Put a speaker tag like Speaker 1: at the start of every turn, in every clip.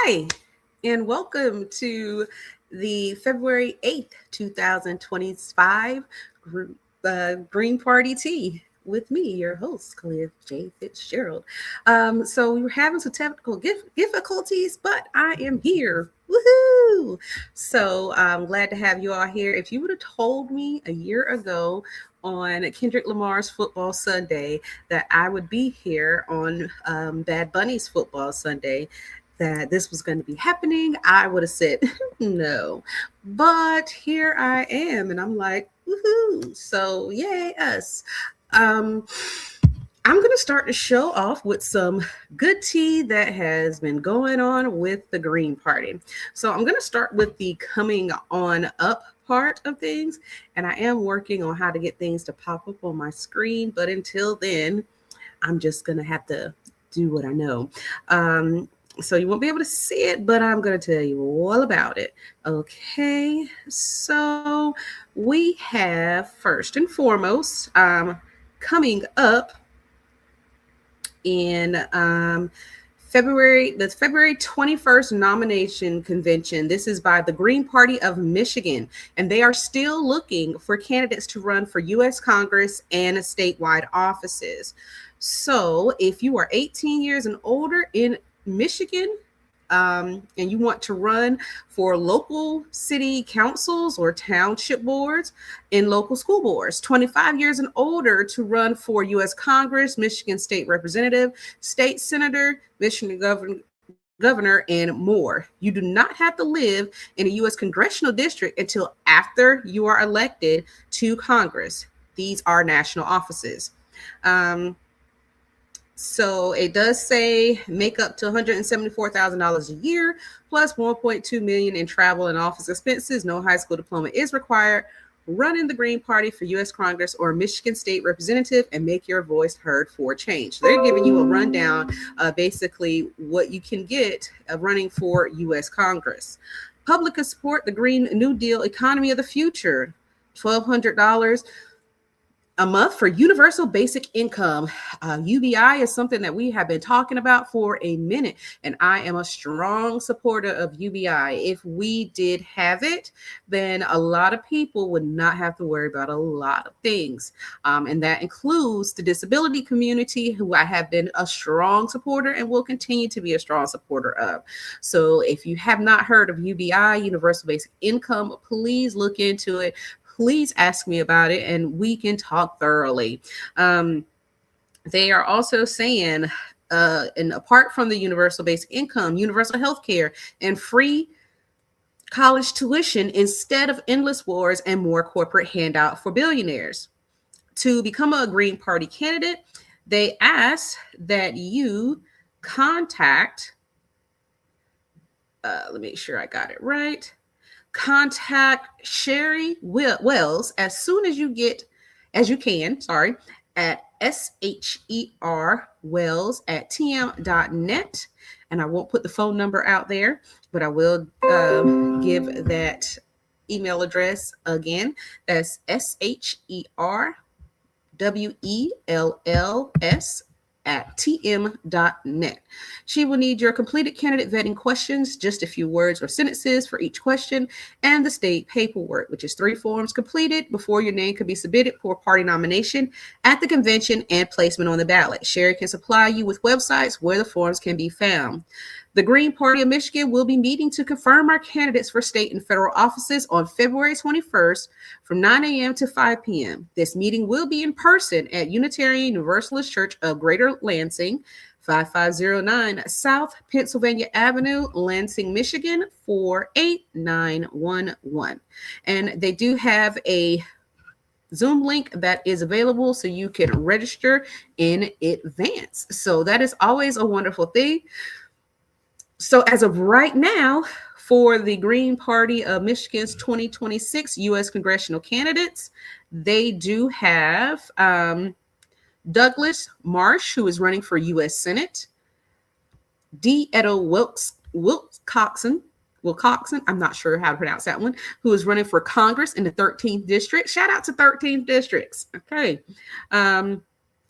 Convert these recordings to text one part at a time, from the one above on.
Speaker 1: Hi, and welcome to the February 8th, 2025 Green Party Tea with me, your host, Kalia J. Fitzgerald. So we were having some technical difficulties, but I am here. Woohoo! So I'm glad to have you all here. If you would have told me a year ago on Kendrick Lamar's Football Sunday that I would be here on Bad Bunny's Football Sunday, that this was going to be happening, I would have said no. But here I am, and I'm like, woohoo! So yay us. I'm going to start the show off with some good tea that has been going on with the Green Party. So I'm going to start with the coming on up part of things, and I am working on how to get things to pop up on my screen. But until then, I'm just going to have to do what I know. So you won't be able to see it, but I'm going to tell you all about it. Okay, so we have first and foremost coming up in the February 21st nomination convention. This is by the Green Party of Michigan, and they are still looking for candidates to run for U.S. Congress and statewide offices. So if you are 18 years and older in Michigan, and you want to run for local city councils or township boards and local school boards, 25 years and older to run for U.S. Congress, Michigan State Representative, State Senator, Michigan Governor, and more. You do not have to live in a U.S. congressional district until after you are elected to Congress. These are national offices. So it does say make up to $174,000 a year plus $1.2 million in travel and office expenses. No high school diploma is required. Run in the Green Party for U.S. Congress or Michigan State Representative and make your voice heard for change. They're giving you a rundown, basically what you can get running for U.S. Congress. Public can support the Green New Deal economy of the future. $1,200 a month for universal basic income. UBI is something that we have been talking about for a minute, and I am a strong supporter of UBI. If we did have it, then a lot of people would not have to worry about a lot of things, and that includes the disability community, who I have been a strong supporter and will continue to be a strong supporter of. So if you have not heard of UBI, universal basic income, please look into it. Please ask me about it and we can talk thoroughly. They are also saying, and apart from the universal basic income, universal health care and free college tuition instead of endless wars and more corporate handout for billionaires. To become a Green Party candidate, they ask that you contact, let me make sure I got it right. Contact Sherry Wells as soon as you can, at SHERWells@tm.net. And I won't put the phone number out there, but I will give that email address again. That's SHERWells@tm.net. She will need your completed candidate vetting questions, just a few words or sentences for each question, and the state paperwork, which is 3 forms completed before your name can be submitted for party nomination at the convention and placement on the ballot. Sherry can supply you with websites where the forms can be found. The Green Party of Michigan will be meeting to confirm our candidates for state and federal offices on February 21st from 9 a.m. to 5 p.m. This meeting will be in person at Unitarian Universalist Church of Greater Lansing, 5509 South Pennsylvania Avenue, Lansing, Michigan, 48911. And they do have a Zoom link that is available so you can register in advance. So that is always a wonderful thing. So as of right now, for the Green Party of Michigan's 2026 U.S. congressional candidates, they do have Douglas Marsh, who is running for U.S. Senate, D. Edo Wilcoxon, I'm not sure how to pronounce that one, who is running for Congress in the 13th district. Shout out to 13th districts. Okay.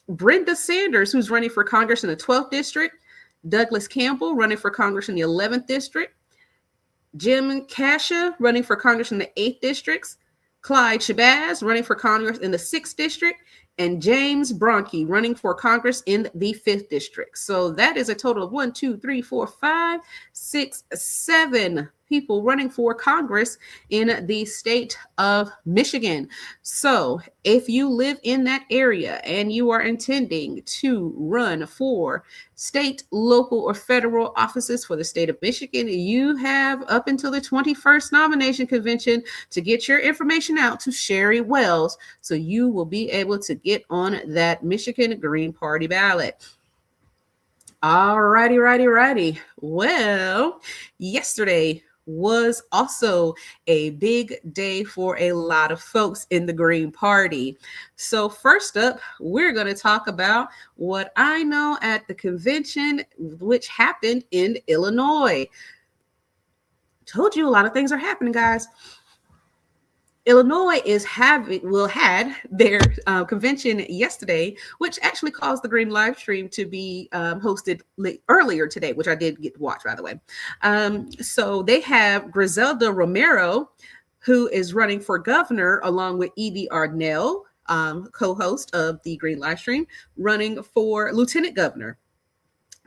Speaker 1: Brenda Sanders, who's running for Congress in the 12th district. Douglas Campbell running for Congress in the 11th district. Jim Cascia running for Congress in the 8th district. Clyde Shabazz running for Congress in the 6th district, and James Bronke running for Congress in the 5th district. So that is a total of 1, 2, 3, 4, 5, 6, 7 people running for Congress in the state of Michigan. So if you live in that area and you are intending to run for state, local, or federal offices for the state of Michigan, you have up until the 21st nomination convention to get your information out to Sherry Wells so you will be able to get on that Michigan Green Party ballot. All righty. Well, yesterday was also a big day for a lot of folks in the Green Party. So first up, we're going to talk about what I know at the convention, which happened in Illinois. Told you a lot of things are happening, guys. Illinois had their convention yesterday, which actually caused the Green live stream to be hosted earlier today, which I did get to watch, by the way. So they have Griselda Romero, who is running for governor, along with Evie Ardnell, co-host of the Green live stream, running for lieutenant governor.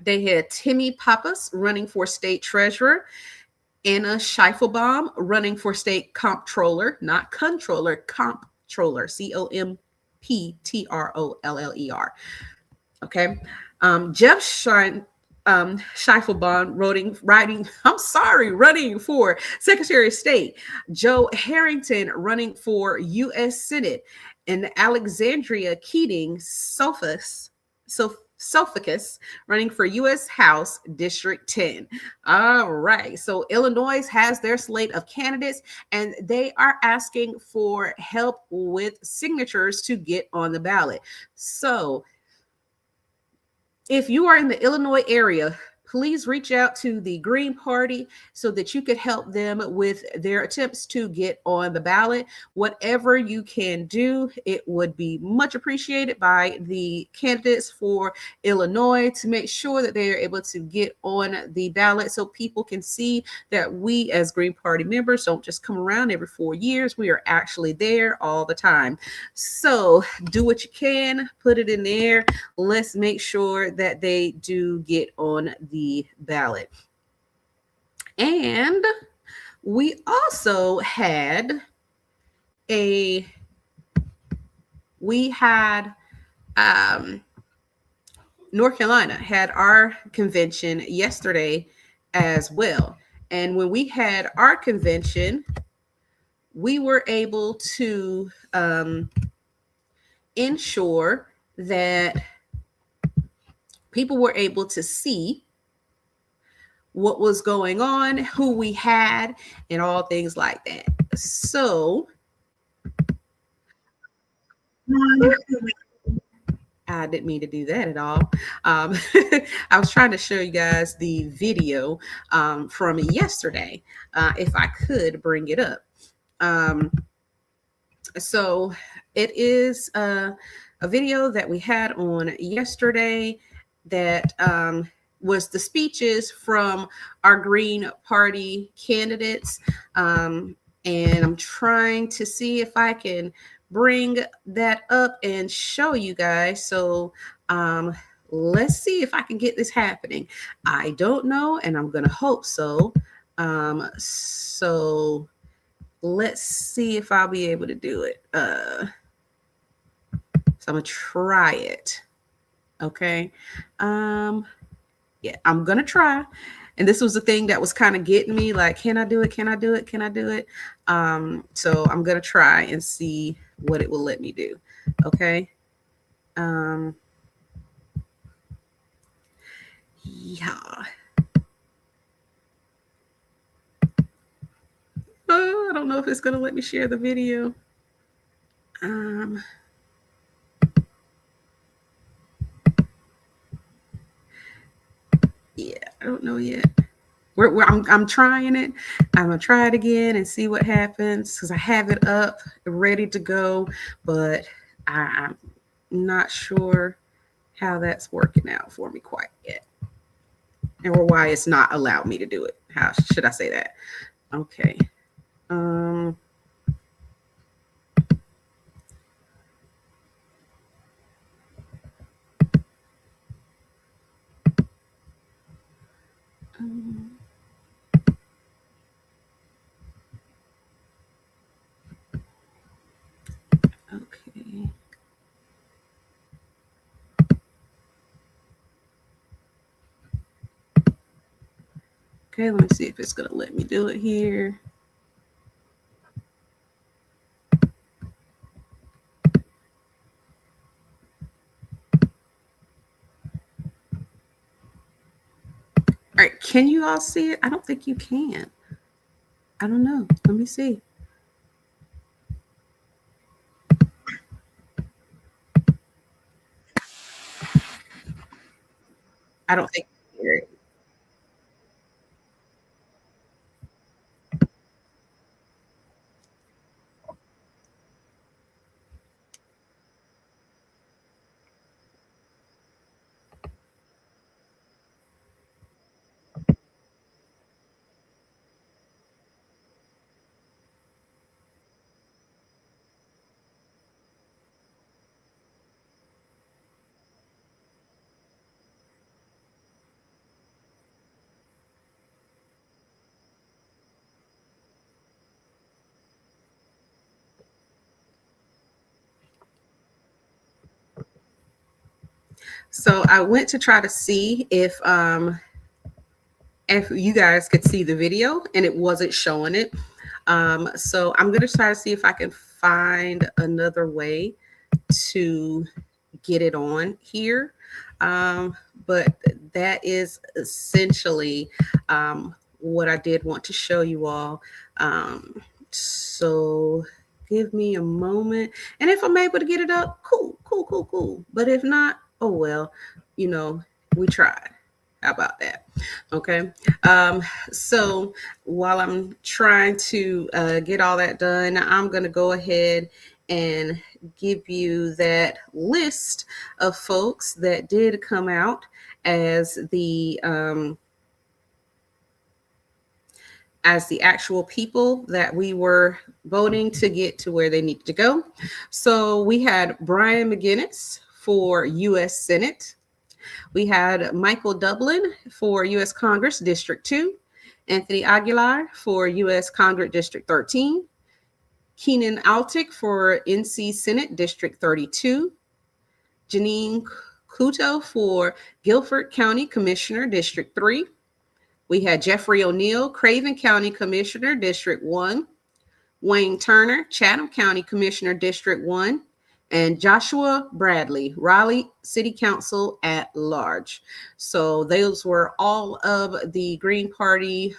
Speaker 1: They had Timmy Pappas running for state treasurer. Anna Scheiffelbaum running for state comptroller, not controller, comptroller, Comptroller. Okay. Jeff Scheiffelbaum running for Secretary of State. Joe Harrington running for U.S. Senate. And Alexandria Keating Sophocus running for U.S. House District 10. All right. So Illinois has their slate of candidates, and they are asking for help with signatures to get on the ballot. So if you are in the Illinois area, please reach out to the Green Party so that you could help them with their attempts to get on the ballot. Whatever you can do, it would be much appreciated by the candidates for Illinois to make sure that they are able to get on the ballot so people can see that we as Green Party members don't just come around every 4 years. We are actually there all the time. So do what you can, put it in there. Let's make sure that they do get on the ballot. And we also had North Carolina had our convention yesterday as well. And when we had our convention, we were able to ensure that people were able to see what was going on, who we had, and all things like that. So I didn't mean to do that at all. I was trying to show you guys the video from yesterday, if I could bring it up. So it is a video that we had on yesterday that was the speeches from our Green Party candidates. And I'm trying to see if I can bring that up and show you guys. So let's see if I can get this happening. I don't know, and I'm going to hope so. So let's see if I'll be able to do it. So I'm going to try it. Okay. Yeah, I'm going to try. And this was the thing that was kind of getting me like, can I do it? Can I do it? Can I do it? So I'm going to try and see what it will let me do. Okay. Yeah. Oh, I don't know if it's going to let me share the video. Yeah, I don't know yet. I'm trying it. I'm gonna try it again and see what happens because I have it up, ready to go, but I'm not sure how that's working out for me quite yet. or why it's not allowed me to do it. How should I say that? Okay. Um, okay. Okay, let me see if it's gonna let me do it here. All right, can you all see it? I don't think you can. I don't know. Let me see. I don't think. So I went to try to see if you guys could see the video, and it wasn't showing it. So I'm gonna try to see if I can find another way to get it on here. Um, but that is essentially what I did want to show you all. So give me a moment. And if I'm able to get it up, cool, cool, cool, cool. But if not, oh well, you know, we tried. How about that? Okay. So while I'm trying to get all that done, I'm going to go ahead and give you that list of folks that did come out as the actual people that we were voting to get to where they needed to go. So we had Brian McGinnis for U.S. Senate. We had Michael Dublin for U.S. Congress District 2, Anthony Aguilar for U.S. Congress District 13, Keenan Altick for NC Senate District 32, Janine Kuto for Guilford County Commissioner District 3. We had Jeffrey O'Neill, Craven County Commissioner District 1, Wayne Turner, Chatham County Commissioner District 1, and Joshua Bradley, Raleigh City Council at large. So those were all of the Green Party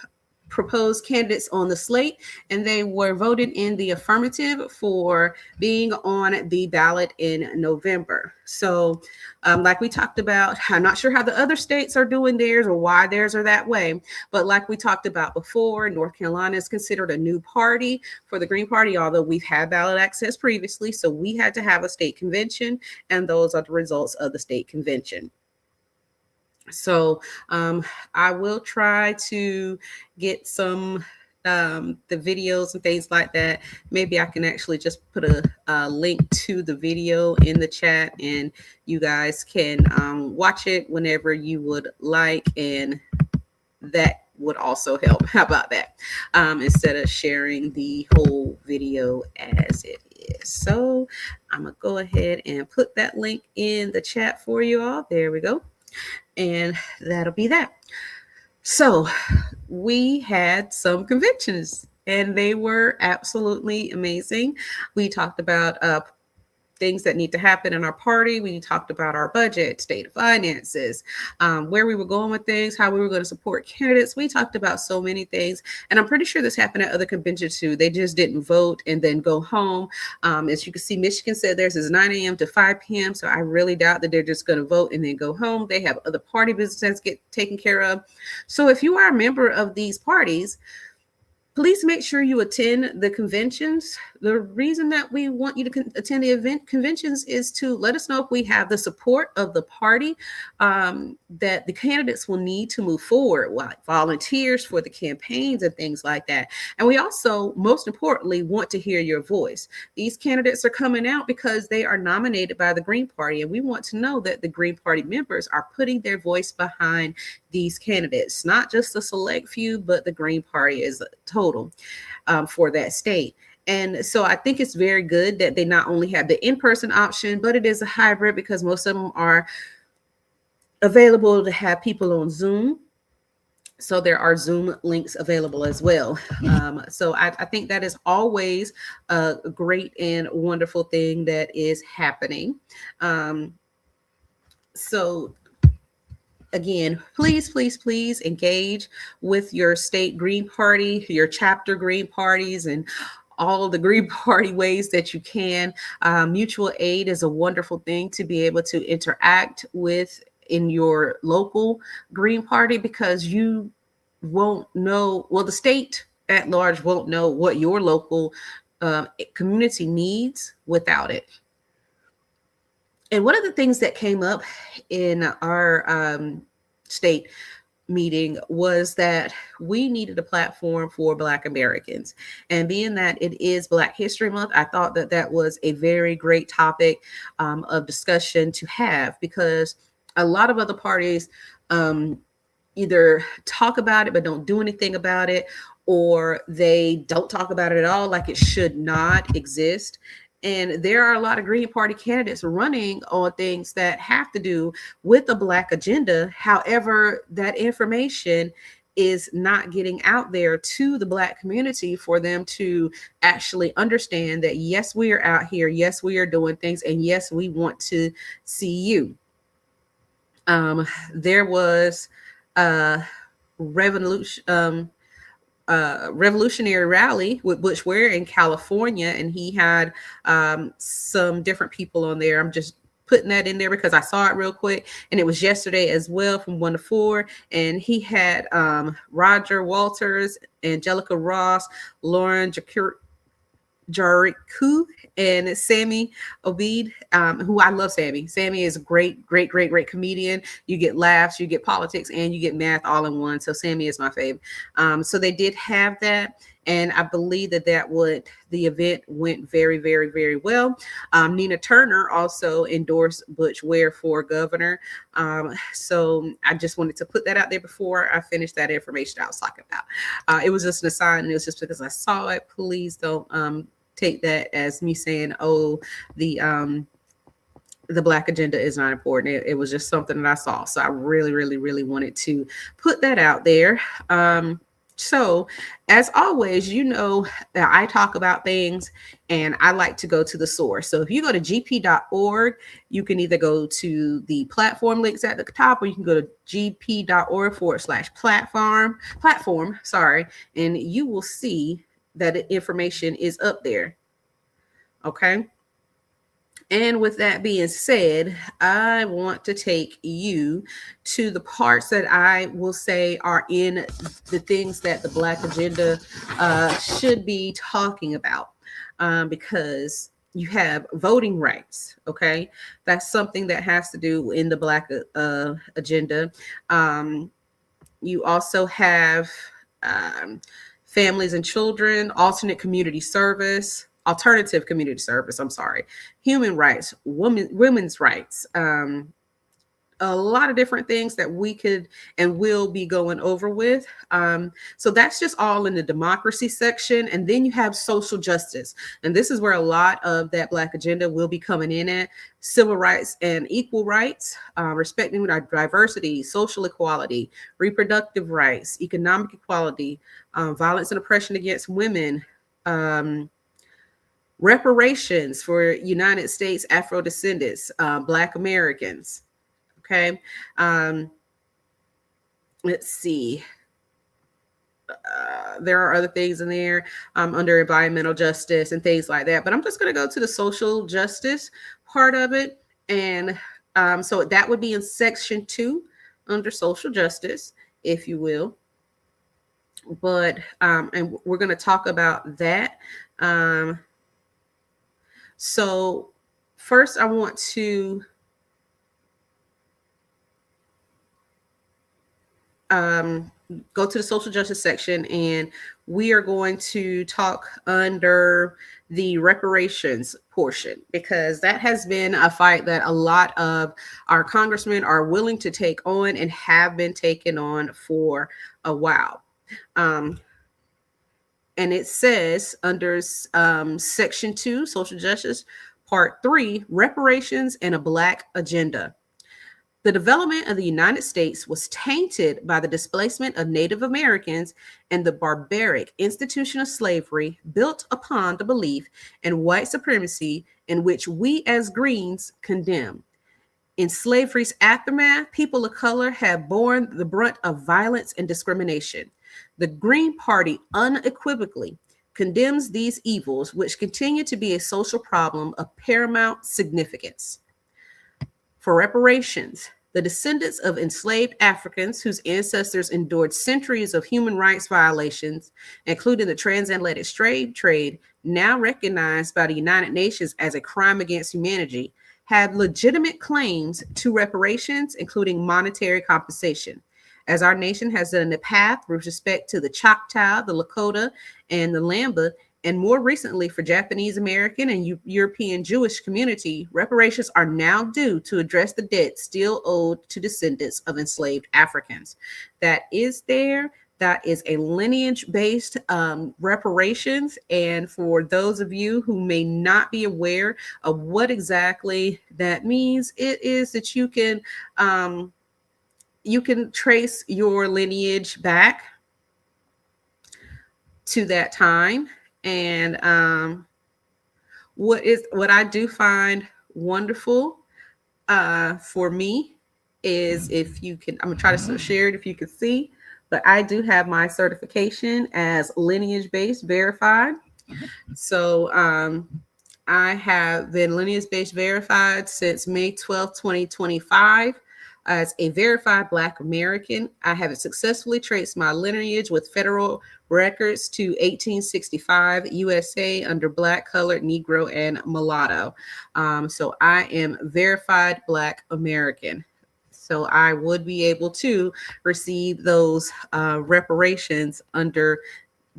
Speaker 1: proposed candidates on the slate, and they were voted in the affirmative for being on the ballot in November. So, like we talked about, I'm not sure how the other states are doing theirs or why theirs are that way, but like we talked about before, North Carolina is considered a new party for the Green Party, although we've had ballot access previously. So we had to have a state convention, and those are the results of the state convention. So I will try to get some the videos and things like that. Maybe I can actually just put a link to the video in the chat, and you guys can watch it whenever you would like, and that would also help. How about that? Instead of sharing the whole video as it is. So I'm gonna go ahead and put that link in the chat for you all. There we go. And that'll be that. So we had some conventions, and they were absolutely amazing. We talked about things that need to happen in our party. We talked about our budget, state of finances, where we were going with things, how we were going to support candidates. We talked about so many things, and I'm pretty sure this happened at other conventions too. They just didn't vote and then go home. As you can see, Michigan said theirs is 9 a.m. to 5 p.m. So I really doubt that they're just going to vote and then go home. They have other party businesses get taken care of. So if you are a member of these parties, Please make sure you attend the conventions. The reason that we want you to attend the event conventions is to let us know if we have the support of the party that the candidates will need to move forward, like volunteers for the campaigns and things like that. And we also, most importantly, want to hear your voice. These candidates are coming out because they are nominated by the Green Party, and we want to know that the Green Party members are putting their voice behind these candidates, not just a select few, but the Green Party as a total for that state. And so I think it's very good that they not only have the in-person option, but it is a hybrid because most of them are available to have people on Zoom. So there are Zoom links available as well. So I think that is always a great and wonderful thing that is happening. So again, please engage with your state Green Party, your chapter Green Parties, and all the Green Party ways that you can. Mutual aid is a wonderful thing to be able to interact with in your local Green Party, because you won't know, well, the state at large won't know what your local community needs without it. And one of the things that came up in our state meeting was that we needed a platform for Black Americans. And being that it is Black History Month, I thought that that was a very great topic of discussion to have, because a lot of other parties either talk about it but don't do anything about it, or they don't talk about it at all, like it should not exist. And there are a lot of Green Party candidates running on things that have to do with the Black agenda. However, that information is not getting out there to the Black community for them to actually understand that, yes, we are out here. Yes, we are doing things. And yes, we want to see you. There was a revolutionary rally with Butch Ware in California, and he had some different people on there. I'm just putting that in there because I saw it real quick, and it was yesterday as well from 1 to 4. And he had Roger Walters, Angelica Ross, Lauren Jariku, and Sammy Obeid, who I love. Sammy is a great comedian. You get laughs, you get politics, and you get math all in one. So Sammy is my favorite. So they did have that. And I believe that the event went very well. Nina Turner also endorsed Butch Ware for governor. So I just wanted to put that out there before I finished that information I was talking about. It was just an aside, and it was just because I saw it. Please don't take that as me saying, oh, the Black agenda is not important. It was just something that I saw. So I really wanted to put that out there. So as always, you know that I talk about things and I like to go to the source. So if you go to gp.org, you can either go to the platform links at the top, or you can go to gp.org/platform, and you will see that information is up there. Okay. And with that being said, I want to take you to the parts that I will say are in the things that the Black agenda should be talking about, because you have voting rights. Okay. That's something that has to do in the Black agenda. You also have families and children, alternative community service, human rights, women's rights, a lot of different things that we could and will be going over with. So that's just all in the democracy section. And then you have social justice. And this is where a lot of that Black agenda will be coming in at: civil rights and equal rights, respecting our diversity, social equality, reproductive rights, economic equality, violence and oppression against women, reparations for United States Afro-descendants, Black Americans. Okay. Let's see. There are other things in there under environmental justice and things like that. But I'm just going to go to the social justice part of it. And so that would be in section 2 under social justice, if you will. But and we're going to talk about that. Um, so first, I want to go to the social justice section, and we are going to talk under the reparations portion, because that has been a fight that a lot of our congressmen are willing to take on and have been taken on for a while. Um, and it says under Section 2, Social Justice, Part 3, Reparations and a Black Agenda. The development of the United States was tainted by the displacement of Native Americans and the barbaric institution of slavery built upon the belief in white supremacy, in which we as Greens condemn. In slavery's aftermath, people of color have borne the brunt of violence and discrimination. The Green Party unequivocally condemns these evils, which continue to be a social problem of paramount significance. For reparations, the descendants of enslaved Africans whose ancestors endured centuries of human rights violations, including the transatlantic slave trade, now recognized by the United Nations as a crime against humanity, have legitimate claims to reparations, including monetary compensation. As our nation has done in the past with respect to the Choctaw, the Lakota, and the Lamba, and more recently for Japanese American and European Jewish community, reparations are now due to address the debt still owed to descendants of enslaved Africans. That is there. That is a lineage-based reparations. And for those of you who may not be aware of what exactly that means, it is that you can trace your lineage back to that time. And what I do find wonderful for me is, if you can, I'm gonna try to share it if you can see, but I do have my certification as lineage-based verified. So I have been lineage-based verified since May 12th, 2025. As a verified Black American, I have successfully traced my lineage with federal records to 1865 USA under Black, Colored, Negro, and Mulatto. So I am verified Black American. So I would be able to receive those reparations under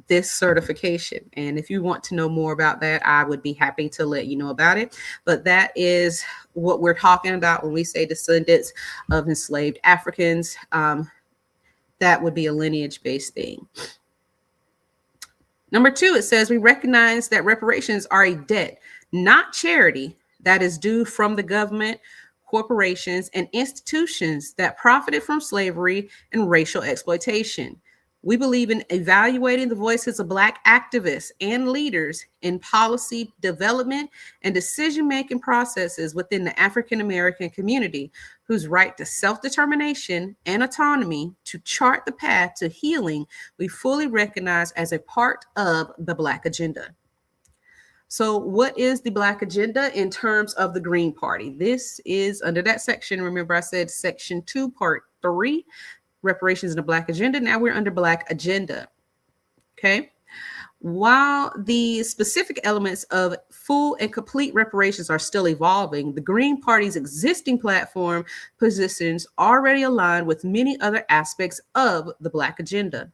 Speaker 1: this certification. And if you want to know more about that, I would be happy to let you know about it. But that is what we're talking about when we say descendants of enslaved Africans. That would be a lineage-based thing. Number 2, it says we recognize that reparations are a debt, not charity, that is due from the government, corporations, and institutions that profited from slavery and racial exploitation. We believe in evaluating the voices of Black activists and leaders in policy development and decision-making processes within the African American community, whose right to self-determination and autonomy to chart the path to healing we fully recognize as a part of the Black agenda. So what is the Black agenda in terms of the Green Party? This is under that section. Remember, I said Section 2, Part 3. Reparations in the Black agenda. Now we're under Black agenda. Okay. While the specific elements of full and complete reparations are still evolving, the Green Party's existing platform positions already align with many other aspects of the Black agenda.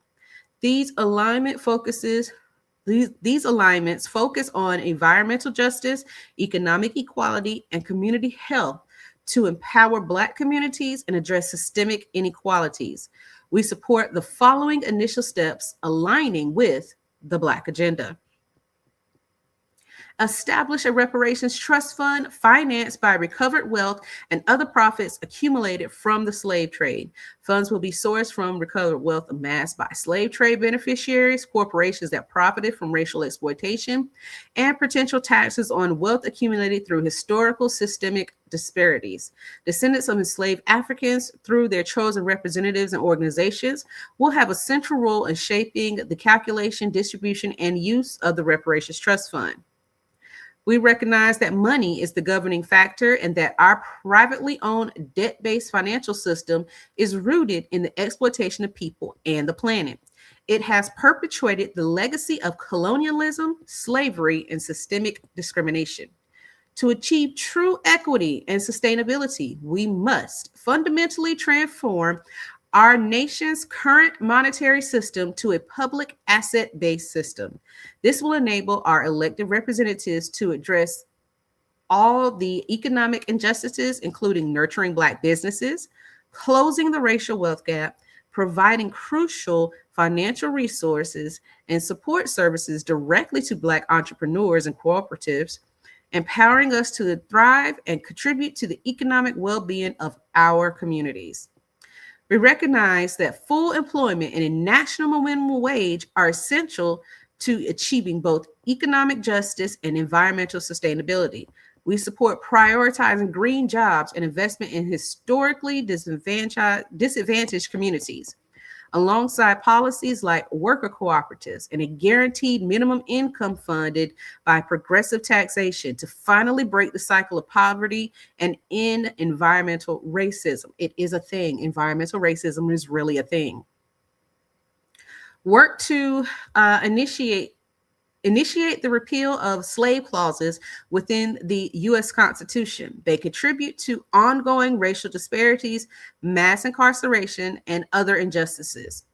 Speaker 1: These alignments focus on environmental justice, economic equality, and community health to empower Black communities and address systemic inequalities. We support the following initial steps aligning with the Black agenda. Establish a reparations trust fund financed by recovered wealth and other profits accumulated from the slave trade. Funds will be sourced from recovered wealth amassed by slave trade beneficiaries, corporations that profited from racial exploitation, and potential taxes on wealth accumulated through historical systemic disparities. Descendants of enslaved Africans, through their chosen representatives and organizations, will have a central role in shaping the calculation, distribution, and use of the reparations trust fund. We recognize that money is the governing factor and that our privately owned debt-based financial system is rooted in the exploitation of people and the planet. It has perpetuated the legacy of colonialism, slavery, and systemic discrimination. To achieve true equity and sustainability, we must fundamentally transform our nation's current monetary system to a public asset based system. This will enable our elected representatives to address all the economic injustices, including nurturing Black businesses, closing the racial wealth gap, providing crucial financial resources and support services directly to Black entrepreneurs and cooperatives, empowering us to thrive and contribute to the economic well being of our communities. We recognize that full employment and a national minimum wage are essential to achieving both economic justice and environmental sustainability. We support prioritizing green jobs and investment in historically disadvantaged communities, alongside policies like worker cooperatives and a guaranteed minimum income funded by progressive taxation to finally break the cycle of poverty and end environmental racism. It is a thing. Environmental racism is really a thing. Work to initiate the repeal of slave clauses within the U.S. Constitution. They contribute to ongoing racial disparities, mass incarceration, and other injustices.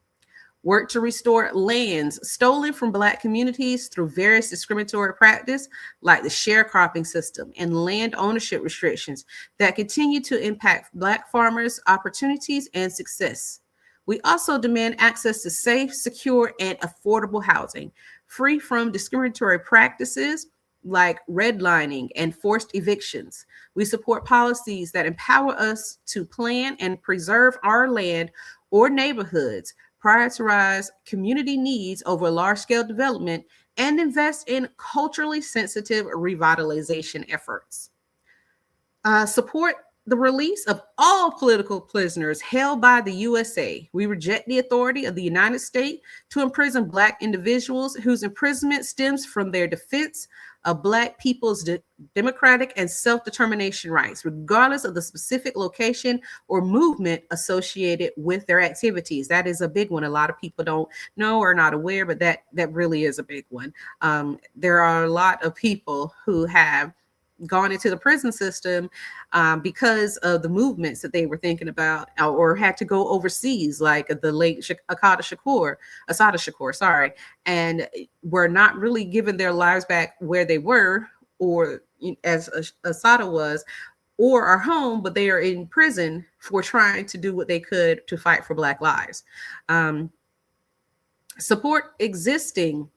Speaker 1: Work to restore lands stolen from Black communities through various discriminatory practice, like the sharecropping system and land ownership restrictions that continue to impact Black farmers' opportunities and success. We also demand access to safe, secure, and affordable housing, free from discriminatory practices like redlining and forced evictions. We support policies that empower us to plan and preserve our land or neighborhoods, prioritize community needs over large-scale development, and invest in culturally sensitive revitalization efforts. Support the release of all political prisoners held by the USA. We reject the authority of the United States to imprison Black individuals whose imprisonment stems from their defense of Black people's democratic and self-determination rights, regardless of the specific location or movement associated with their activities. That is a big one. A lot of people don't know or are not aware, but that really is a big one. There are a lot of people who have gone into the prison system because of the movements that they were thinking about, or had to go overseas, like the late Assata Shakur, sorry, and were not really given their lives back where they were, or as Assata was, or are home, but they are in prison for trying to do what they could to fight for Black lives. Support existing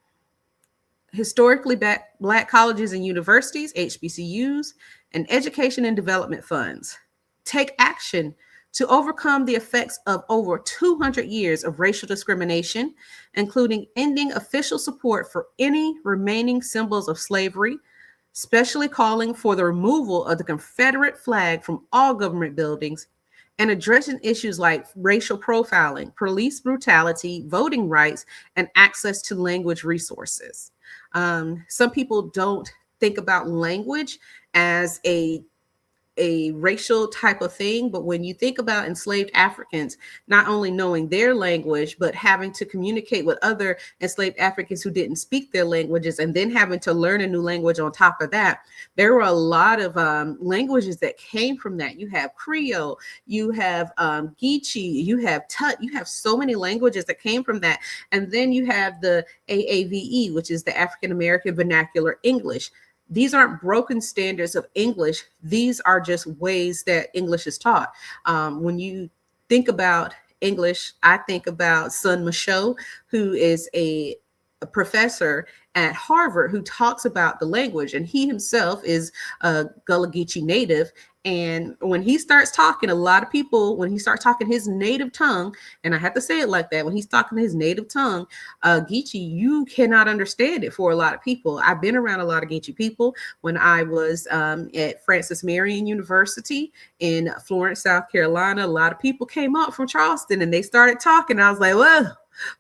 Speaker 1: historically Black colleges and universities, HBCUs, and education and development funds. Take action to overcome the effects of over 200 years of racial discrimination, including ending official support for any remaining symbols of slavery, especially calling for the removal of the Confederate flag from all government buildings, and addressing issues like racial profiling, police brutality, voting rights, and access to language resources. Some people don't think about language as a racial type of thing, but when you think about enslaved Africans not only knowing their language, but having to communicate with other enslaved Africans who didn't speak their languages, and then having to learn a new language on top of that, there were a lot of languages that came from that. You have Creole, you have Geechee, you have Tut, you have so many languages that came from that. And then you have the AAVE, which is the African American Vernacular English. These aren't broken standards of English. These are just ways that English is taught. When you think about English, I think about Sun Michaud, who is a professor at Harvard who talks about the language, and he himself is a Gullah Geechee native. And when he starts talking, a lot of people, when he starts talking his native tongue, and I have to say it like that, when he's talking his native tongue, Geechee, you cannot understand it for a lot of people. I've been around a lot of Geechee people when I was at Francis Marion University in Florence, South Carolina. A lot of people came up from Charleston and they started talking. I was like, whoa,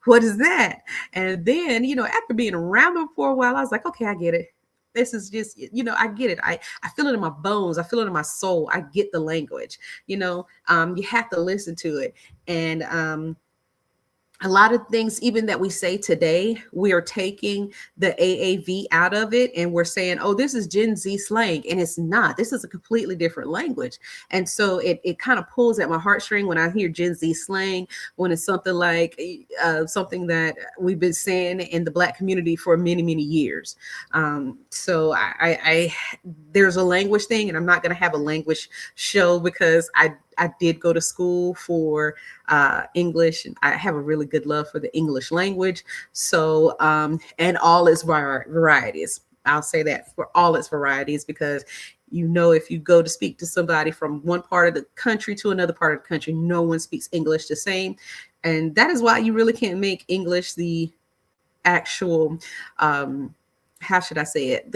Speaker 1: what is that? And then, after being around them for a while, I was like, okay, I get it. This is just, I get it. I feel it in my bones. I feel it in my soul. I get the language. You have to listen to it. And a lot of things even that we say today, we are taking the AAV out of it and we're saying, oh, this is Gen Z slang, and it's not. This is a completely different language. And so it kind of pulls at my heartstring when I hear Gen Z slang, when it's something like something that we've been saying in the Black community for many, many years. So I there's a language thing, and I'm not going to have a language show because I did go to school for English, and I have a really good love for the English language. So, and all its varieties. I'll say that, for all its varieties, because if you go to speak to somebody from one part of the country to another part of the country, no one speaks English the same. And that is why you really can't make English the actual, how should I say it?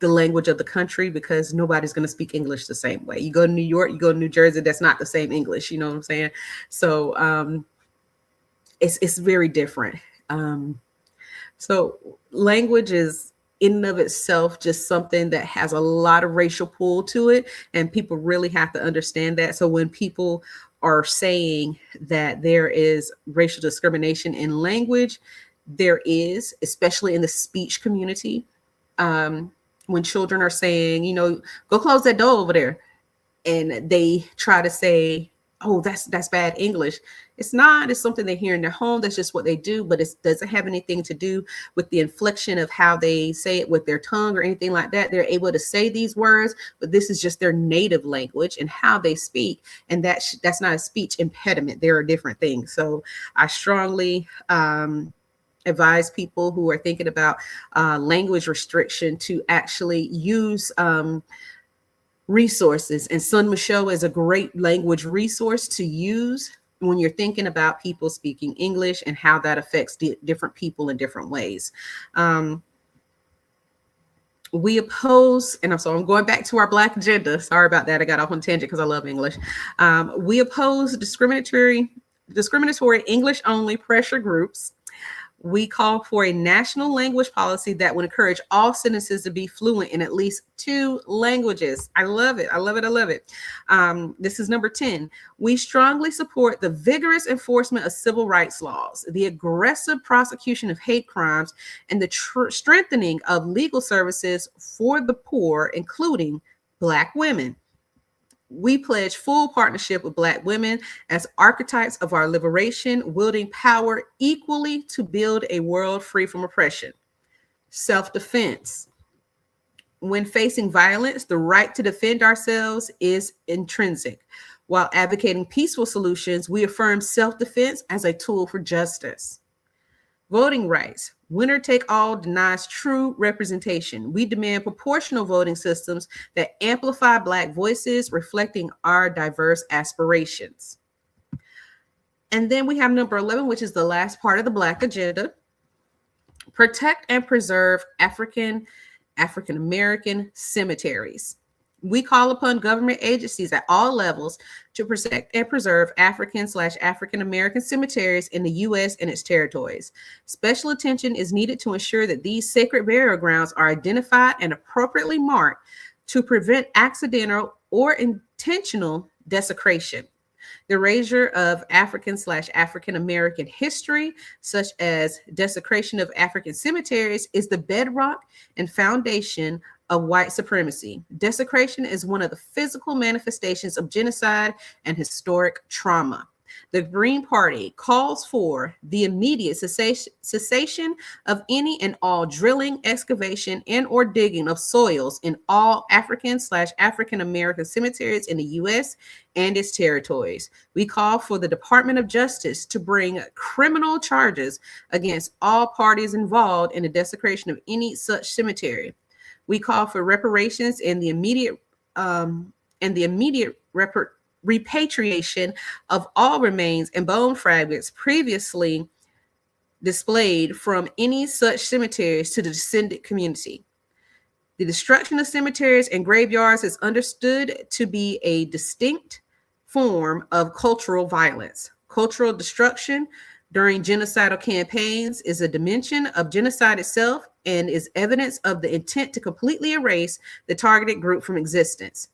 Speaker 1: The language of the country, because nobody's going to speak English the same way. You go to New York, you go to New Jersey, that's not the same English. You know what I'm saying? So it's very different. So language is in and of itself just something that has a lot of racial pull to it, and people really have to understand that. So when people are saying that there is racial discrimination in language, there is, especially in the speech community. When children are saying, go close that door over there, and they try to say, oh, that's bad English. It's not. It's something they hear in their home. That's just what they do. But it doesn't have anything to do with the inflection of how they say it with their tongue or anything like that. They're able to say these words, but this is just their native language and how they speak. And that's not a speech impediment. There are different things. So I strongly advise people who are thinking about language restriction to actually use resources. And Sun Michelle is a great language resource to use when you're thinking about people speaking English and how that affects different people in different ways. We oppose, and I'm going back to our Black agenda. Sorry about that. I got off on a tangent because I love English. We oppose discriminatory English only pressure groups. We call for a national language policy that would encourage all citizens to be fluent in at least 2 languages. I love it. I love it. I love it. This is number 10. We strongly support the vigorous enforcement of civil rights laws, the aggressive prosecution of hate crimes, and the strengthening of legal services for the poor, including Black women. We pledge full partnership with Black women as archetypes of our liberation, wielding power equally to build a world free from oppression. Self-defense. When facing violence, the right to defend ourselves is intrinsic. While advocating peaceful solutions, we affirm self-defense as a tool for justice. Voting rights. Winner take all denies true representation. We demand proportional voting systems that amplify Black voices, reflecting our diverse aspirations. And then we have number 11, which is the last part of the Black agenda. Protect and preserve African American cemeteries. We call upon government agencies at all levels to protect and preserve African American cemeteries in the U.S. and its territories. Special attention is needed to ensure that these sacred burial grounds are identified and appropriately marked to prevent accidental or intentional desecration. The erasure of African American history, such as desecration of African cemeteries, is the bedrock and foundation of white supremacy. Desecration is one of the physical manifestations of genocide and historic trauma. The Green Party calls for the immediate cessation of any and all drilling, excavation, and or digging of soils in all African American cemeteries in the U.S. and its territories. We call for the Department of Justice to bring criminal charges against all parties involved in the desecration of any such cemetery. We call for reparations and the immediate repatriation of all remains and bone fragments previously displayed from any such cemeteries to the descendant community. The destruction of cemeteries and graveyards is understood to be a distinct form of cultural violence. Cultural destruction during genocidal campaigns is a dimension of genocide itself and is evidence of the intent to completely erase the targeted group from existence.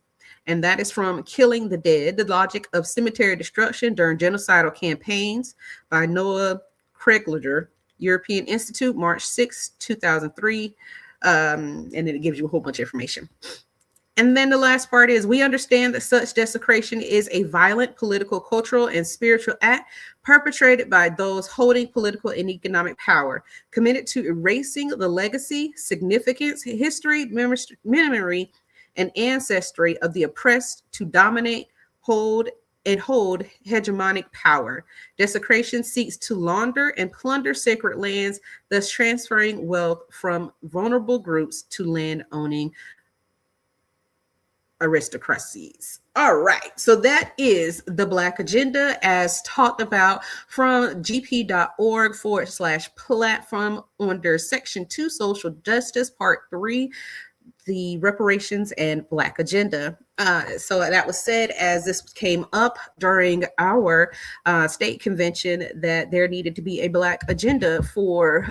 Speaker 1: And that is from Killing the Dead, The Logic of Cemetery Destruction During Genocidal Campaigns by Noah Kregliger, European Institute, March 6, 2003. And then it gives you a whole bunch of information. And then the last part is, we understand that such desecration is a violent political, cultural, and spiritual act perpetrated by those holding political and economic power, committed to erasing the legacy, significance, history, memory, and ancestry of the oppressed to dominate, hold hegemonic power. Desecration seeks to launder and plunder sacred lands, thus transferring wealth from vulnerable groups to land owning aristocracies. All right, so that is the Black Agenda as talked about from gp.org/platform under Section 2, Social Justice, Part 3, the Reparations and Black Agenda. So that was said as this came up during our state convention, that there needed to be a Black agenda for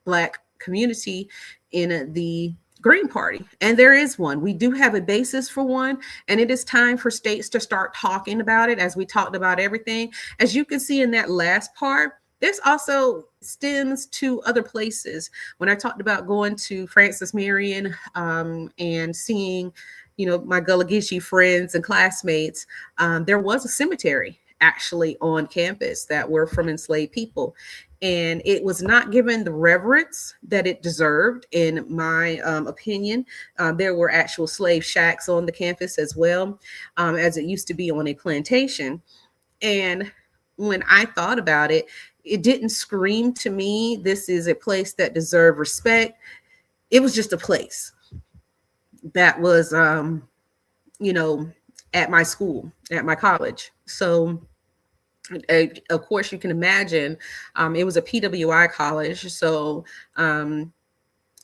Speaker 1: Black community in the Green Party. And there is one. We do have a basis for one, and it is time for states to start talking about it, as we talked about everything. As you can see in that last part, this also stems to other places. When I talked about going to Francis Marion and seeing, my Gullah Geechee friends and classmates, there was a cemetery actually on campus that were from enslaved people. And it was not given the reverence that it deserved, in my opinion. There were actual slave shacks on the campus as well, as it used to be on a plantation. And when I thought about it, it didn't scream to me, this is a place that deserved respect. It was just a place that was, at my school, at my college. So of course, you can imagine, it was a PWI college. So, and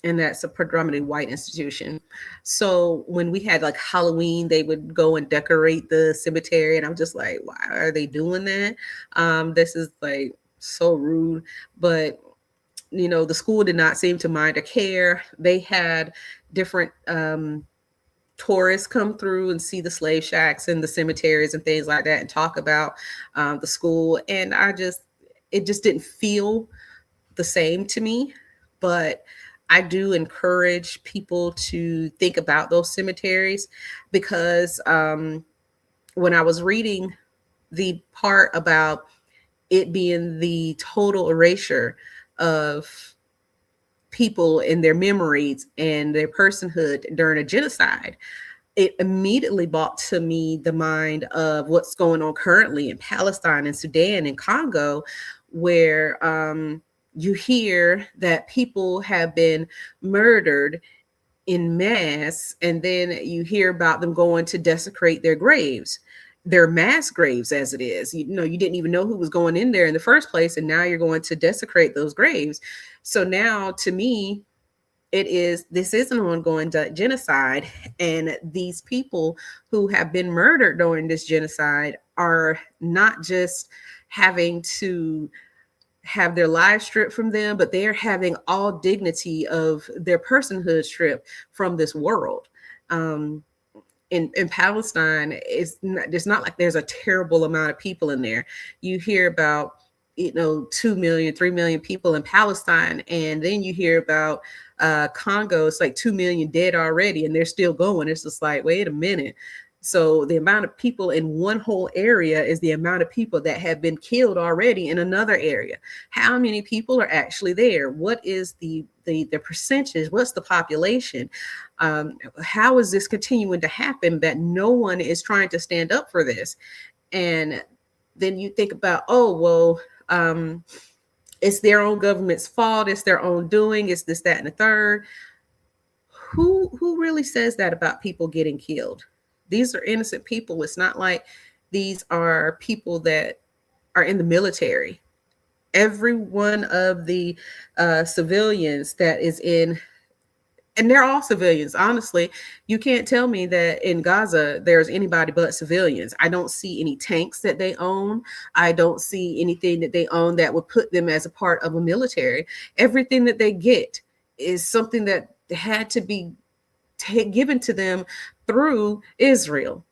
Speaker 1: that's a predominantly white institution. So when we had like Halloween, they would go and decorate the cemetery. And I'm just like, why are they doing that? This is like so rude. But, the school did not seem to mind or care. They had different tourists come through and see the slave shacks and the cemeteries and things like that and talk about the school. And it just didn't feel the same to me. But I do encourage people to think about those cemeteries, because when I was reading the part about it being the total erasure of people and their memories and their personhood during a genocide, it immediately brought to me the mind of what's going on currently in Palestine and Sudan and Congo, where you hear that people have been murdered in mass, and then you hear about them going to desecrate their graves, their mass graves as it is. You didn't even know who was going in there in the first place, and now you're going to desecrate those graves. So now, to me, this is an ongoing genocide, and these people who have been murdered during this genocide are not just having to have their lives stripped from them, but they're having all dignity of their personhood stripped from this world. In Palestine, it's not like there's a terrible amount of people in there. You hear about 2 million, 3 million people in Palestine, and then you hear about Congo. It's like 2 million dead already, and they're still going. It's just like, wait a minute. So the amount of people in one whole area is the amount of people that have been killed already in another area. How many people are actually there? What is the percentage? What's the population? How is this continuing to happen that no one is trying to stand up for this? And then you think about, it's their own government's fault. It's their own doing. It's this, that, and the third. Who really says that about people getting killed? These are innocent people. It's not like these are people that are in the military. Every one of the civilians that is in, and they're all civilians. Honestly, you can't tell me that in Gaza there's anybody but civilians. I don't see any tanks that they own. I don't see anything that they own that would put them as a part of a military. Everything that they get is something that had to be given to them through Israel.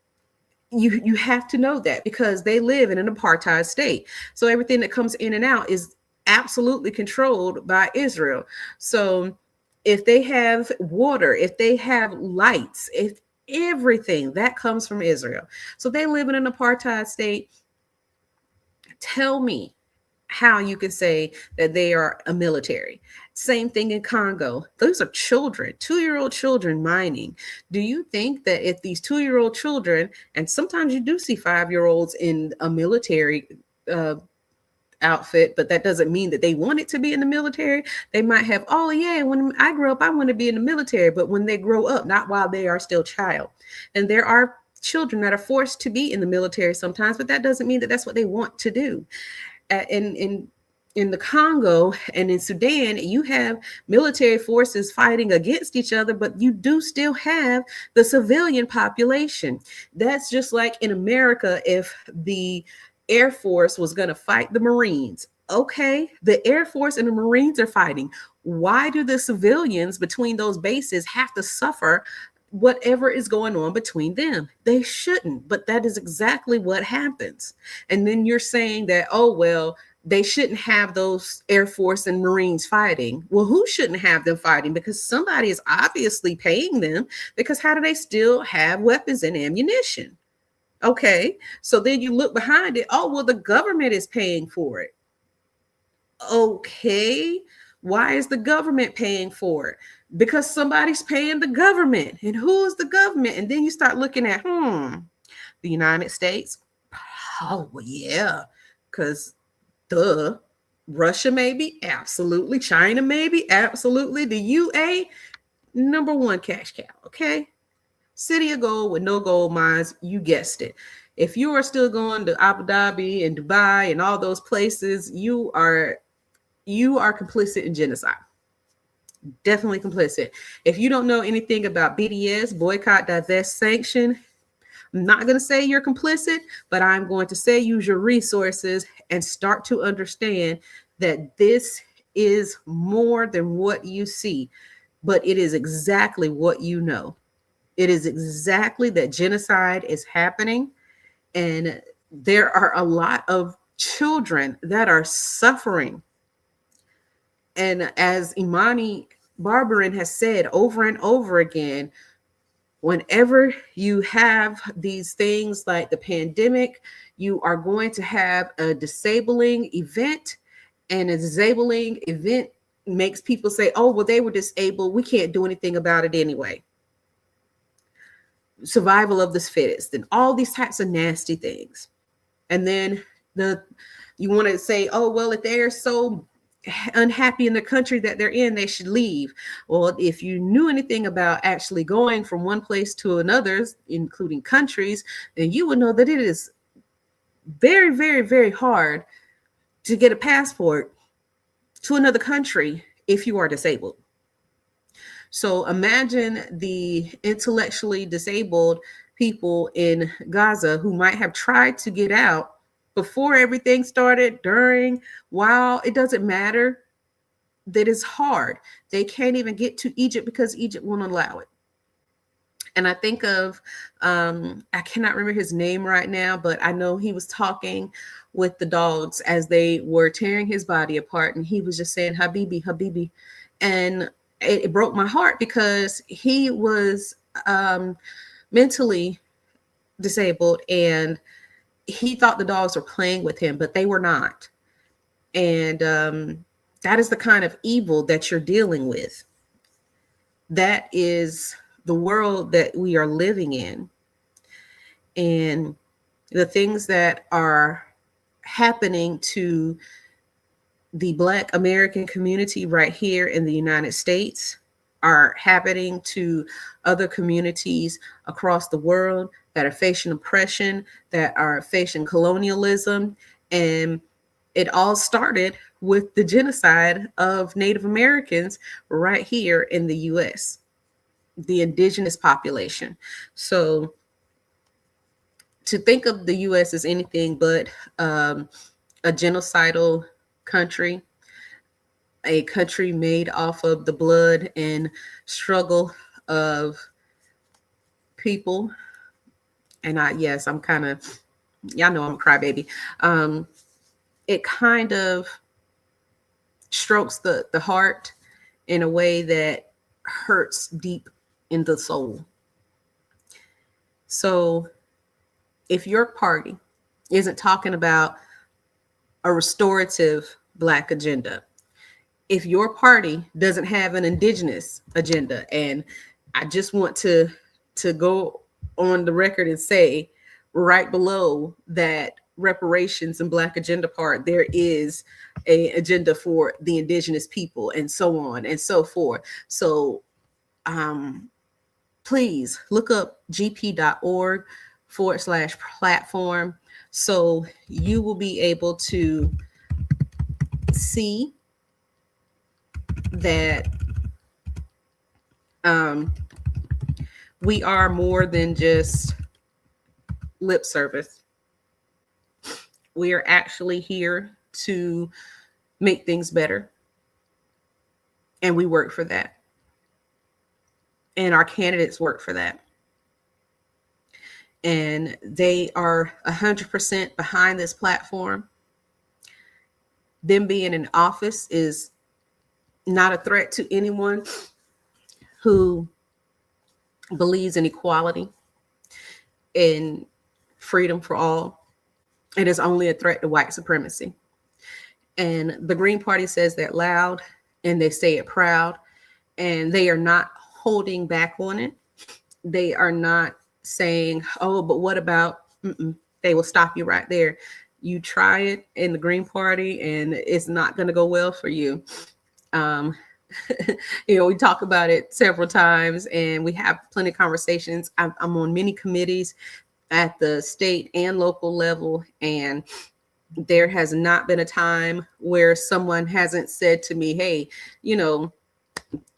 Speaker 1: You have to know that, because they live in an apartheid state. So everything that comes in and out is absolutely controlled by Israel. So if they have water, if they have lights, if everything that comes from Israel. So they live in an apartheid state. Tell me how you can say that they are a military. Same thing in Congo. Those are children, 2-year-old children mining. Do you think that if these 2-year-old children, and sometimes you do see 5-year-olds in a military outfit, but that doesn't mean that they want it to be in the military. They might have, oh yeah, when I grow up, I want to be in the military, but when they grow up, not while they are still child. And there are children that are forced to be in the military sometimes, but that doesn't mean that that's what they want to do. In the Congo and in Sudan, you have military forces fighting against each other, but you do still have the civilian population. That's just like in America, if the Air Force was going to fight the Marines. Okay, the Air Force and the Marines are fighting. Why do the civilians between those bases have to suffer whatever is going on between them? They shouldn't, but that is exactly what happens. And then you're saying that, oh, well, they shouldn't have those Air Force and Marines fighting. Well, who shouldn't have them fighting? Because somebody is obviously paying them, because how do they still have weapons and ammunition? Okay, so then you look behind it. Oh, well, the government is paying for it. Okay, why is the government paying for it? Because somebody's paying the government. And who is the government? And then you start looking at, the United States. Oh, well, yeah, because Russia, maybe, absolutely. China, maybe, absolutely. The UA, number one cash cow, okay? City of gold with no gold mines, you guessed it. If you are still going to Abu Dhabi and Dubai and all those places, you are complicit in genocide. Definitely complicit. If you don't know anything about BDS, boycott, divest, sanction, I'm not going to say you're complicit, but I'm going to say use your resources and start to understand that this is more than what you see, but it is exactly what you know. It is exactly that genocide is happening, and there are a lot of children that are suffering. And as Imani Barbarin has said over and over again, whenever you have these things like the pandemic, you are going to have a disabling event, and a disabling event makes people say, oh, well, they were disabled. We can't do anything about it anyway. Survival of the fittest and all these types of nasty things. And then you want to say, oh, well, if they're so unhappy in the country that they're in, they should leave. Well, if you knew anything about actually going from one place to another, including countries, then you would know that it is very, very, very hard to get a passport to another country if you are disabled. So imagine the intellectually disabled people in Gaza who might have tried to get out before everything started, during, while, it doesn't matter. That is hard. They can't even get to Egypt because Egypt won't allow it. And I think of, I cannot remember his name right now, but I know he was talking with the dogs as they were tearing his body apart. And he was just saying, Habibi, Habibi. And it broke my heart because he was mentally disabled, and he thought the dogs were playing with him, but they were not. And that is the kind of evil that you're dealing with. That is the world that we are living in. And the things that are happening to the Black American community right here in the United States are happening to other communities across the world that are facing oppression, that are facing colonialism. And it all started with the genocide of Native Americans right here in the US, the indigenous population. So to think of the US as anything but a genocidal country, a country made off of the blood and struggle of people, and I'm kind of, y'all know I'm a crybaby. It kind of strokes the heart in a way that hurts deep in the soul. So if your party isn't talking about a restorative Black agenda, if your party doesn't have an indigenous agenda, and I just want to go on the record and say right below that reparations and Black agenda part, there is a agenda for the indigenous people and so on and so forth. So please look up gp.org/platform so you will be able to see that we are more than just lip service. We are actually here to make things better. And we work for that. And our candidates work for that. And they are 100% behind this platform. Them being in office is not a threat to anyone who believes in equality and freedom for all. It is only a threat to white supremacy. And the Green Party says that loud, and they say it proud, and they are not holding back on it. They are not saying, oh, but what about, they will stop you right there. You try it in the Green Party and it's not going to go well for you. We talk about it several times and we have plenty of conversations. I'm on many committees at the state and local level, and there has not been a time where someone hasn't said to me, hey,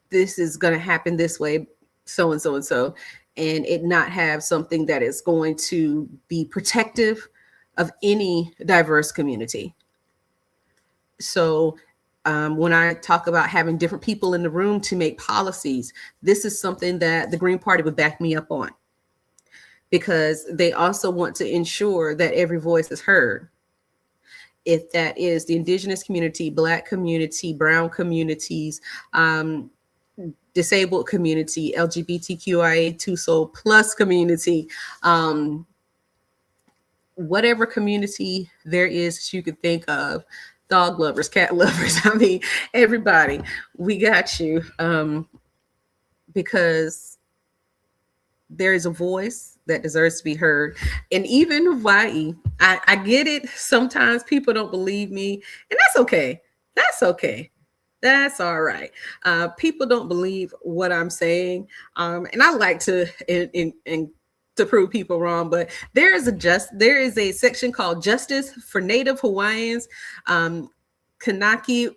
Speaker 1: this is going to happen this way, so and so and so, and it not have something that is going to be protective of any diverse community. So when I talk about having different people in the room to make policies, this is something that the Green Party would back me up on, because they also want to ensure that every voice is heard. If that is the indigenous community, Black community, brown communities, disabled community, LGBTQIA2 plus community, whatever community there is that you could think of, dog lovers, cat lovers, everybody, we got you, because there is a voice that deserves to be heard. And even Hawaii, I get it. Sometimes people don't believe me, and that's okay. That's okay. That's all right. People don't believe what I'm saying. And I like to to prove people wrong, but there is a section called Justice for Native Hawaiians, Kanaki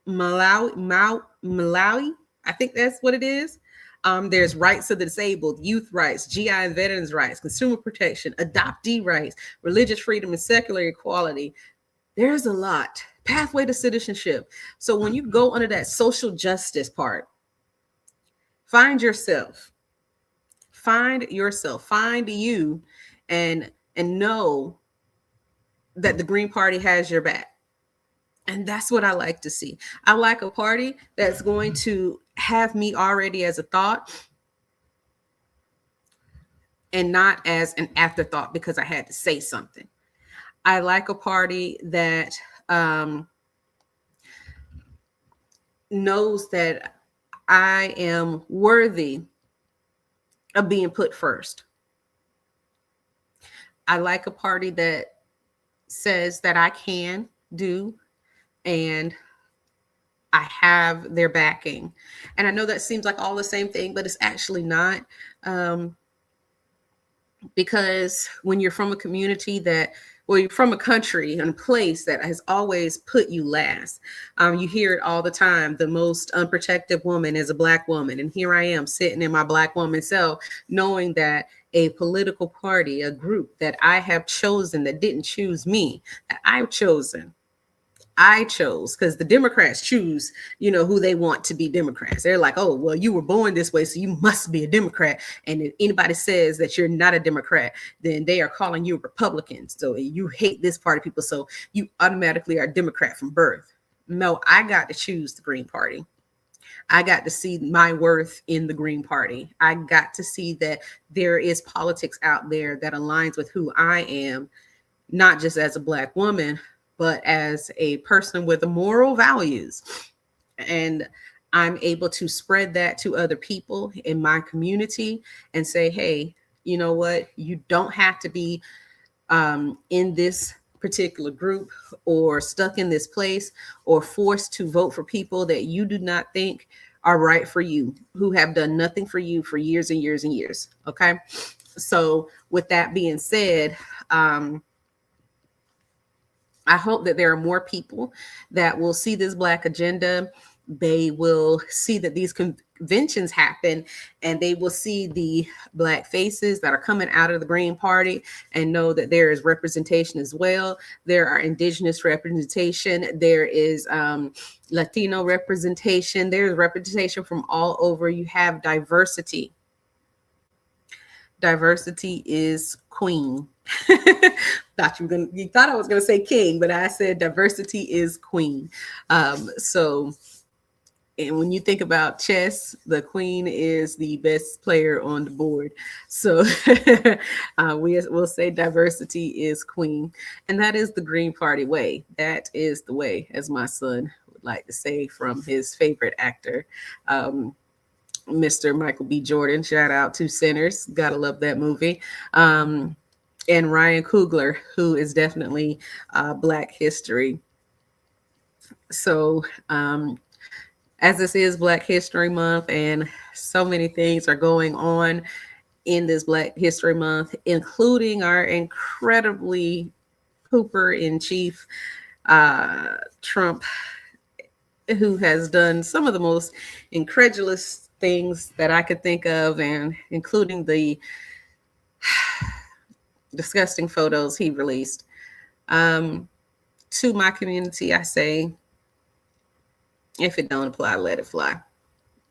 Speaker 1: Malawi. I think that's what it is. There's rights of the disabled, youth rights, GI and veterans rights, consumer protection, adoptee rights, religious freedom, and secular equality. There's a lot. Pathway to citizenship. So when you go under that social justice part, find yourself, find you, and know that the Green Party has your back. And that's what I like to see. I like a party that's going to have me already as a thought and not as an afterthought because I had to say something. I like a party that knows that I am worthy of being put first. I like a party that says that I can do and I have their backing. And I know that seems like all the same thing, but it's actually not. Because when you're from a community you're from a country and a place that has always put you last. You hear it all the time. The most unprotected woman is a Black woman. And here I am sitting in my Black woman self, knowing that a political party, a group that I have chosen that didn't choose me, that I've chosen, I chose, because the Democrats choose, who they want to be Democrats. They're like, oh, well, you were born this way, so you must be a Democrat. And if anybody says that you're not a Democrat, then they are calling you a Republican. So you hate this party people, so you automatically are a Democrat from birth. No, I got to choose the Green Party. I got to see my worth in the Green Party. I got to see that there is politics out there that aligns with who I am, not just as a Black woman, but as a person with moral values. And I'm able to spread that to other people in my community and say, hey, you know what? You don't have to be in this particular group or stuck in this place or forced to vote for people that you do not think are right for you, who have done nothing for you for years and years and years. Okay. So with that being said, I hope that there are more people that will see this Black agenda. They will see that these conventions happen, and they will see the Black faces that are coming out of the Green Party and know that there is representation as well. There are Indigenous representation. There is Latino representation. There's representation from all over. You have diversity. Diversity is queen. You thought I was gonna say king, but I said diversity is queen. So, and when you think about chess, the queen is the best player on the board. So we'll say diversity is queen, and that is the Green Party way. That is the way, as my son would like to say from his favorite actor. Mr. Michael B. Jordan. Shout out to Sinners. Gotta love that movie. And Ryan Coogler, who is definitely Black history. So as this is Black History Month, and so many things are going on in this Black History Month, including our incredibly pooper in chief, Trump, who has done some of the most incredulous things that I could think of, and including the disgusting photos he released. To my community, I say, if it don't apply, let it fly.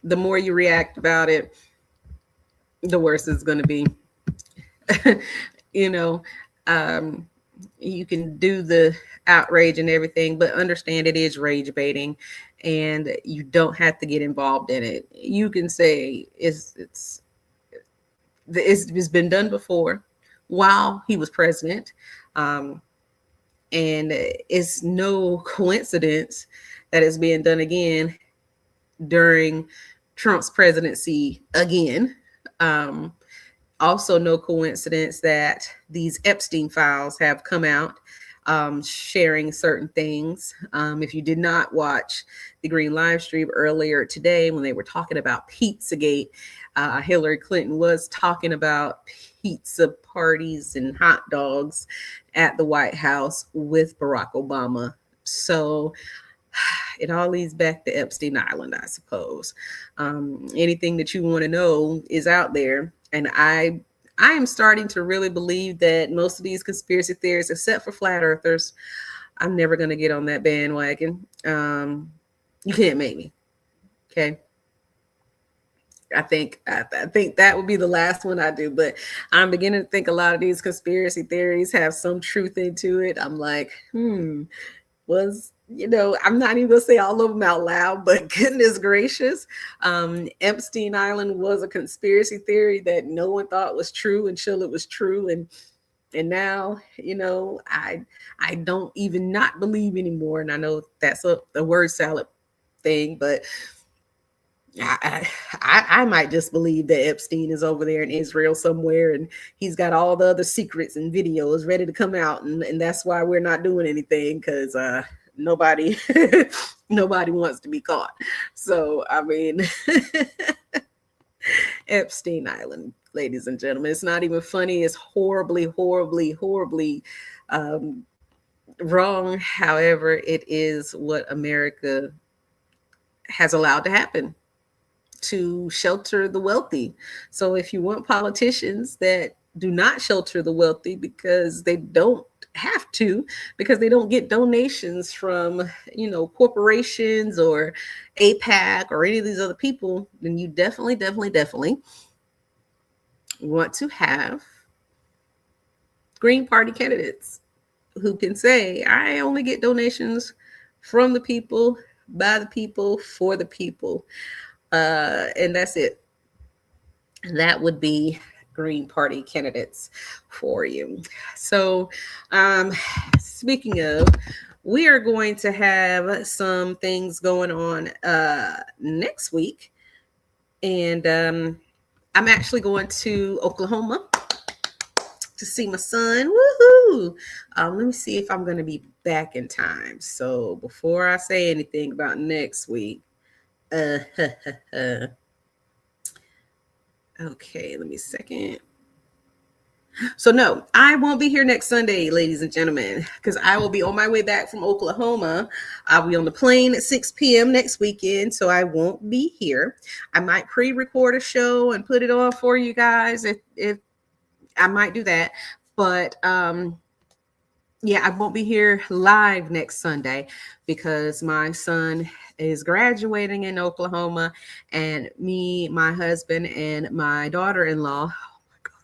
Speaker 1: The more you react about it, the worse it's going to be. You can do the outrage and everything, but understand it is rage baiting, and you don't have to get involved in it. You can say it's been done before while he was president, and it's no coincidence that it's being done again during Trump's presidency again. Also, no coincidence that these Epstein files have come out, sharing certain things. If you did not watch the Green live stream earlier today when they were talking about Pizzagate, Hillary Clinton was talking about pizza parties and hot dogs at the White House with Barack Obama. So it all leads back to Epstein Island, I suppose. Anything that you want to know is out there. And I am starting to really believe that most of these conspiracy theories, except for flat earthers, I'm never going to get on that bandwagon. You can't make me. Okay. I think that would be the last one I do, but I'm beginning to think a lot of these conspiracy theories have some truth into it. I'm like, I'm not even gonna say all of them out loud, but goodness gracious, Epstein Island was a conspiracy theory that no one thought was true until it was true, and now I don't even not believe anymore. And I know that's a word salad thing, but I might just believe that Epstein is over there in Israel somewhere, and he's got all the other secrets and videos ready to come out, and that's why we're not doing anything, because nobody wants to be caught. So I mean, Epstein Island, ladies and gentlemen, it's not even funny. It's horribly wrong. However, it is what America has allowed to happen, to shelter the wealthy. So if you want politicians that do not shelter the wealthy because they don't have to, because they don't get donations from, corporations or APAC or any of these other people, then you definitely want to have Green Party candidates who can say, I only get donations from the people, by the people, for the people. And that's it. That would be Green Party candidates for you. So, speaking of, we are going to have some things going on next week. And I'm actually going to Oklahoma to see my son. Woohoo! Let me see if I'm going to be back in time. So before I say anything about next week, okay, let me second. So no, I won't be here next Sunday, ladies and gentlemen, because I will be on my way back from Oklahoma. I'll be on the plane at 6 p.m. next weekend, so I won't be here. I might pre-record a show and put it on for you guys if I might do that. But yeah, I won't be here live next Sunday because my son is graduating in Oklahoma, and me, my husband, and my daughter-in-law.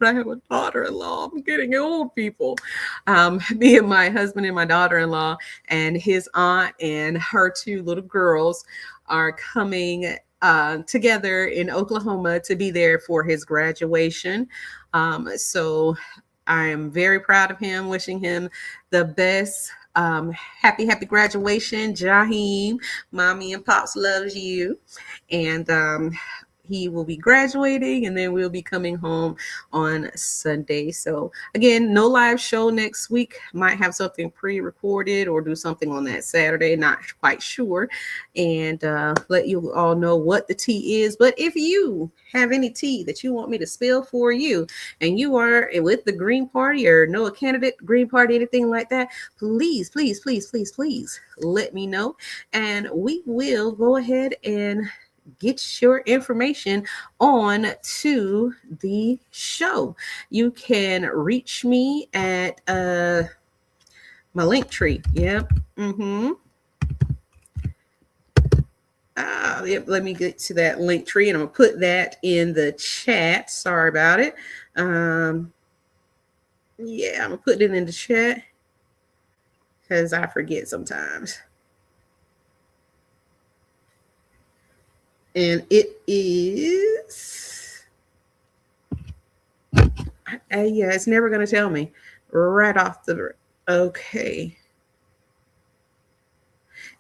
Speaker 1: I have a daughter-in-law. I'm getting old, people. Me and my husband and my daughter-in-law and his aunt and her two little girls are coming together in Oklahoma to be there for his graduation. So I am very proud of him, wishing him the best. Happy graduation, Jaheem. Mommy and Pops loves you. And he will be graduating, and then we'll be coming home on Sunday. So again, no live show next week. Might have something pre-recorded or do something on that Saturday, not quite sure, and let you all know what the tea is. But if you have any tea that you want me to spill for you, and you are with the Green Party or know a candidate, Green Party, anything like that, please let me know, and we will go ahead and get your information on to the show. You can reach me at my link tree. Yep. Yep. Let me get to that link tree, and I'm gonna put that in the chat. Sorry about it. Yeah, I'm gonna put it in the chat because I forget sometimes. And it is, yeah, it's never going to tell me right off the, okay.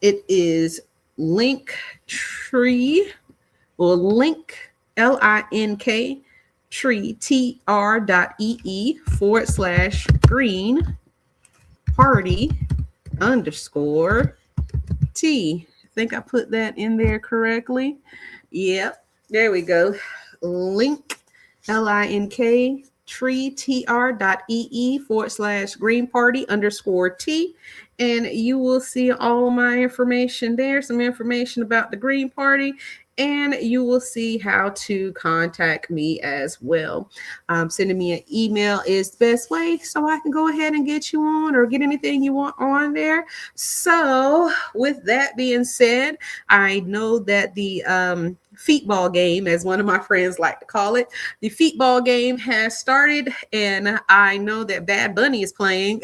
Speaker 1: It is Linktree, or link, LINK, tree, tr.ee/green party _T. I think I put that in there correctly. Yep, there we go. Link, LINK, tree, tr.ee/green party _T. And you will see all my information there, some information about the Green Party, and you will see how to contact me as well. Sending me an email is the best way, so I can go ahead and get you on or get anything you want on there. So with that being said, I know that the feetball game, as one of my friends like to call it, the feetball game has started, and I know that Bad Bunny is playing.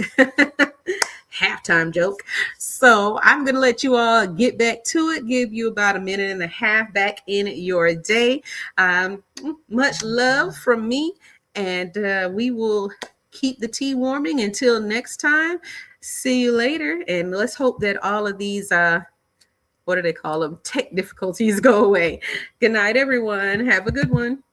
Speaker 1: Halftime joke. So I'm going to let you all get back to it, give you about a minute and a half back in your day. Much love from me, and we will keep the tea warming until next time. See you later, and let's hope that all of these, what do they call them, tech difficulties go away. Good night, everyone. Have a good one.